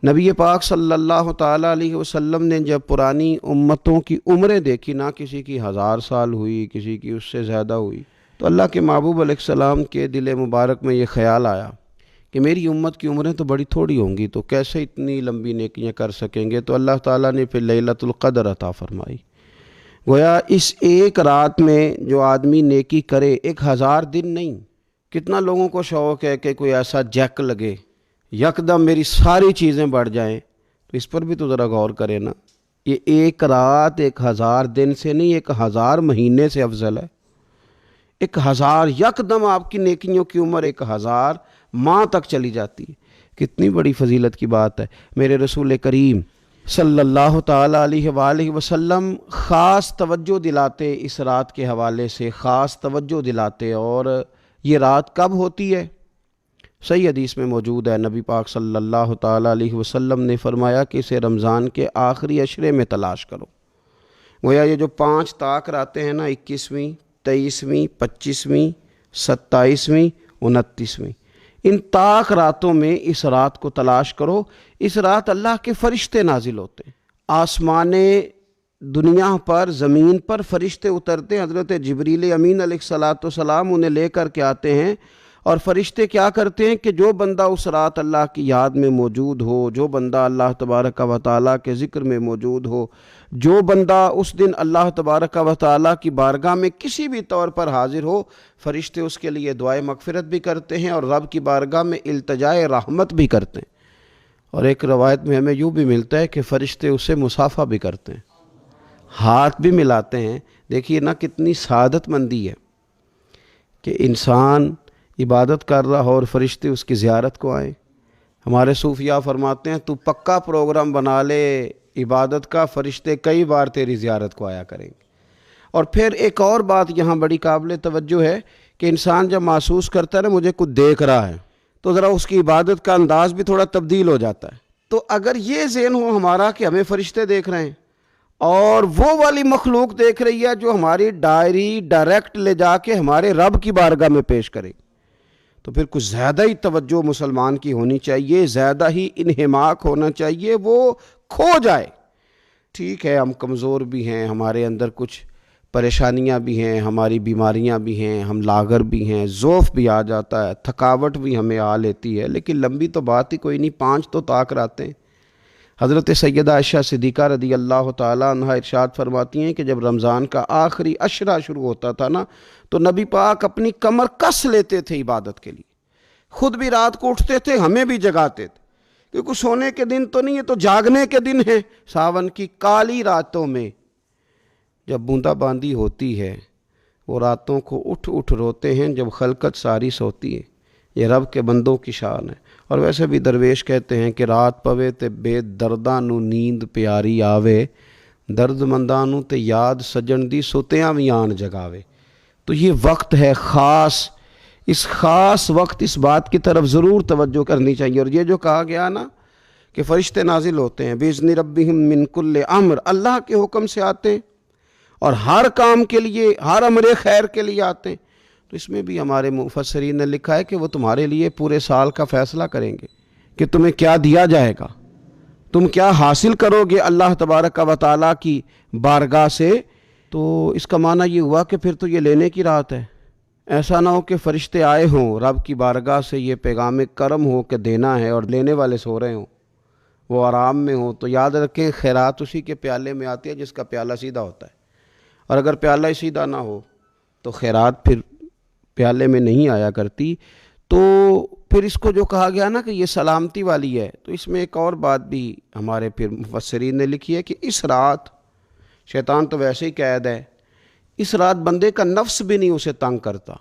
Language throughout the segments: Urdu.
نبی پاک صلی اللہ تعالیٰ علیہ وسلم نے جب پرانی امتوں کی عمریں دیکھی، نہ کسی کی 1000 سال ہوئی، کسی کی اس سے زیادہ ہوئی، تو اللہ کے محبوب علیہ السلام کے دل مبارک میں یہ خیال آیا کہ میری امت کی عمریں تو بڑی تھوڑی ہوں گی، تو کیسے اتنی لمبی نیکیاں کر سکیں گے؟ تو اللہ تعالیٰ نے پھر لیلۃ القدر عطا فرمائی۔ گویا اس ایک رات میں جو آدمی نیکی کرے، 1000 دن نہیں، کتنا لوگوں کو شوق ہے کہ کوئی ایسا جیک لگے، یکدم میری ساری چیزیں بڑھ جائیں، تو اس پر بھی تو ذرا غور کرے نا۔ یہ ایک رات 1000 دن سے نہیں، 1000 مہینے سے افضل ہے۔ 1000 یکدم آپ کی نیکیوں کی عمر 1000 ماہ تک چلی جاتی ہے، کتنی بڑی فضیلت کی بات ہے۔ میرے رسول کریم صلی اللہ تعالیٰ علیہ وآلہ وسلم خاص توجہ دلاتے، اس رات کے حوالے سے خاص توجہ دلاتے۔ اور یہ رات کب ہوتی ہے؟ صحیح حدیث میں موجود ہے، نبی پاک صلی اللہ تعالیٰ علیہ وسلم نے فرمایا کہ اسے رمضان کے آخری عشرے میں تلاش کرو۔ گویا یہ جو 5 طاق راتیں ہیں نا، 21ویں، 23ویں، 25ویں، 27ویں، 29ویں، ان طاق راتوں میں اس رات کو تلاش کرو۔ اس رات اللہ کے فرشتے نازل ہوتے ہیں، آسمان دنیا پر، زمین پر فرشتے اترتے ہیں۔ حضرت جبریل امین علیہ السلام انہیں لے کر کے آتے ہیں، اور فرشتے کیا کرتے ہیں کہ جو بندہ اس رات اللہ کی یاد میں موجود ہو، جو بندہ اللہ تبارک و تعالیٰ کے ذکر میں موجود ہو، جو بندہ اس دن اللہ تبارک و تعالیٰ کی بارگاہ میں کسی بھی طور پر حاضر ہو، فرشتے اس کے لیے دعائے مغفرت بھی کرتے ہیں اور رب کی بارگاہ میں التجائے رحمت بھی کرتے ہیں۔ اور ایک روایت میں ہمیں یوں بھی ملتا ہے کہ فرشتے اسے مصافحہ بھی کرتے ہیں، ہاتھ بھی ملاتے ہیں۔ دیکھیے نا کتنی سعادت مندی ہے کہ انسان عبادت کر رہا ہو اور فرشتے اس کی زیارت کو آئیں۔ ہمارے صوفیاء فرماتے ہیں تو پکا پروگرام بنا لے عبادت کا، فرشتے کئی بار تیری زیارت کو آیا کریں گے۔ اور پھر ایک اور بات یہاں بڑی قابل توجہ ہے کہ انسان جب محسوس کرتا ہے نا مجھے کچھ دیکھ رہا ہے، تو ذرا اس کی عبادت کا انداز بھی تھوڑا تبدیل ہو جاتا ہے۔ تو اگر یہ ذہن ہو ہمارا کہ ہمیں فرشتے دیکھ رہے ہیں اور وہ والی مخلوق دیکھ رہی ہے جو ہماری ڈائری ڈائریکٹ لے جا کے ہمارے رب کی بارگاہ میں پیش کرے، تو پھر کچھ زیادہ ہی توجہ مسلمان کی ہونی چاہیے، زیادہ ہی انہماک ہونا چاہیے، وہ کھو جائے۔ ٹھیک ہے ہم کمزور بھی ہیں، ہمارے اندر کچھ پریشانیاں بھی ہیں، ہماری بیماریاں بھی ہیں، ہم لاغر بھی ہیں، ضعف بھی آ جاتا ہے، تھکاوٹ بھی ہمیں آ لیتی ہے، لیکن لمبی تو بات ہی کوئی نہیں، 5 تو طاق راتیں۔ حضرت سیدہ عائشہ صدیقہ رضی اللہ تعالیٰ عنہا ارشاد فرماتی ہیں کہ جب رمضان کا آخری عشرہ شروع ہوتا تھا نا، تو نبی پاک اپنی کمر کس لیتے تھے عبادت کے لیے، خود بھی رات کو اٹھتے تھے، ہمیں بھی جگاتے تھے، کیونکہ سونے کے دن تو نہیں ہے، تو جاگنے کے دن ہیں۔ ساون کی کالی راتوں میں جب بوندا باندی ہوتی ہے، وہ راتوں کو اٹھ اٹھ روتے ہیں جب خلقت ساری سوتی ہے۔ یہ رب کے بندوں کی شان ہے۔ اور ویسے بھی درویش کہتے ہیں کہ رات پوے تے بے درداں نو نیند پیاری آوے، درد منداں نو تے یاد سجن دی ستیاں وی آن جگاوے۔ تو یہ وقت ہے خاص، اس خاص وقت اس بات کی طرف ضرور توجہ کرنی چاہیے۔ اور یہ جو کہا گیا نا کہ فرشتے نازل ہوتے ہیں بِإِذْنِ رَبِّهِمْ مِنْ كُلِّ امر، اللہ کے حکم سے آتے ہیں اور ہر کام کے لیے، ہر امر خیر کے لیے آتے ہیں۔ تو اس میں بھی ہمارے مفسرین نے لکھا ہے کہ وہ تمہارے لیے پورے سال کا فیصلہ کریں گے کہ تمہیں کیا دیا جائے گا، تم کیا حاصل کرو گے اللہ تبارک و تعالیٰ کی بارگاہ سے۔ تو اس کا معنی یہ ہوا کہ پھر تو یہ لینے کی رات ہے۔ ایسا نہ ہو کہ فرشتے آئے ہوں رب کی بارگاہ سے یہ پیغام کرم ہو کہ دینا ہے اور لینے والے سو رہے ہوں، وہ آرام میں ہوں۔ تو یاد رکھیں خیرات اسی کے پیالے میں آتی ہے جس کا پیالہ سیدھا ہوتا ہے، اور اگر پیالہ ہی سیدھا نہ ہو تو خیرات پھر پیالے میں نہیں آیا کرتی۔ تو پھر اس کو جو کہا گیا نا کہ یہ سلامتی والی ہے، تو اس میں ایک اور بات بھی ہمارے پھر مفسرین نے لکھی ہے کہ اس رات شیطان تو ویسے ہی قید ہے، اس رات بندے کا نفس بھی نہیں اسے تنگ کرتا۔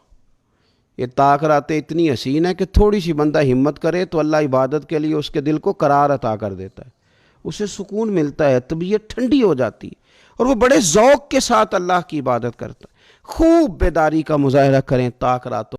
یہ طاق راتیں اتنی حسین ہے کہ تھوڑی سی بندہ ہمت کرے تو اللہ عبادت کے لیے اس کے دل کو قرار عطا کر دیتا ہے، اسے سکون ملتا ہے، طبیعت ٹھنڈی ہو جاتی ہے، اور وہ بڑے ذوق کے ساتھ اللہ کی عبادت کرتا ہے۔ خوب بیداری کا مظاہرہ کریں طاق راتوں